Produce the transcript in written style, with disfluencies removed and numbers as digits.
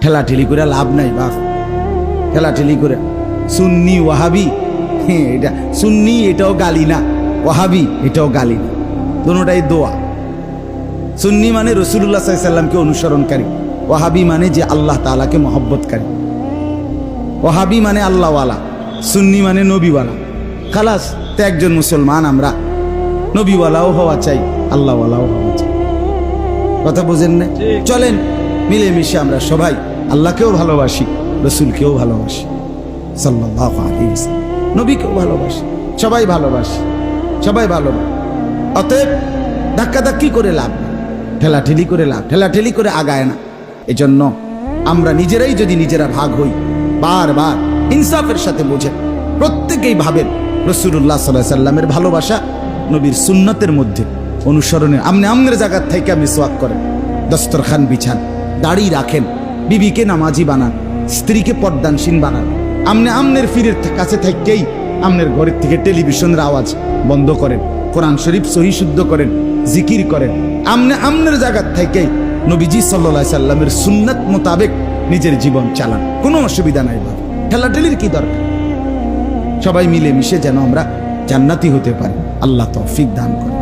ঠেলাঠেলি করে লাভ নাই বাপ, ঠেলাঠেলি করে। সুন্নি ওয়াহাবি, এটা সুন্নি এটাও গালি না, ওয়াহাবি এটাও গালি না, দুটোটাই দোয়া। সুন্নি মানে রাসূলুল্লাহ সাল্লাল্লাহু আলাইহি সাল্লামকে অনুসরণকারী, ওয়াহাবি মানে যে আল্লাহ তাআলাকে মহব্বতকারী। ওয়াহাবি মানে আল্লাহওয়ালা, সুন্নি মানে নবীওয়ালা। খালাস, তো একজন মুসলমান আমরা নবীওয়ালাও হওয়া চাই, আল্লাহওয়ালাও হওয়া চাই। কথা বুঝেন না? চলেন মিলেমিশে আমরা সবাই আল্লাহকেও ভালোবাসি, রসুলকেও ভালোবাসি, সাল্লাল্লাহু আলাইহি ওয়াসাল্লাম, নবীকেও ভালোবাসি, সবাই ভালোবাসি, সবাই ভালোবাসি। অতএব ধাক্কাধাক্কি করে লাভ না, ঠেলাঠেলি করে লাভ, ঠেলাঠেলি করে আগায় না। এজন্য আমরা নিজেরাই যদি নিজেরা ভাগ হই, বারবার ইনসাফের সাথে বোঝেন, প্রত্যেকেই ভাবেন রাসূলুল্লাহ সাল্লাল্লাহু আলাইহি সাল্লামের ভালোবাসা নবীর সুন্নতের মধ্যে অনুসরণে। আমনে আমনের জায়গার থেকে মিসওয়াক করেন, দস্তরখান বিছান, দাড়ি রাখেন, বিবিকে নামাজি বানান, স্ত্রীকে পর্দানসীন বানান। আমনে আমনের ফিরের কাছে থাকতেই আমনের ঘরের থেকে টেলিভিশনের আওয়াজ বন্ধ করেন, কোরআন শরীফ সহি শুদ্ধ করেন, জিকির করেন। আমনে আমনের জায়গার থেকেই নবীজি সাল্লাল্লাহু আলাইহি সাল্লামের সুন্নাত মোতাবেক নিজের জীবন চালান, কোনো অসুবিধা নাই বাবা। ঠেলাঠেলির কি দরকার? সবাই মিলে মিশে যেন আমরা জান্নাতি হতে পারি, আল্লাহ তৌফিক দান করেন।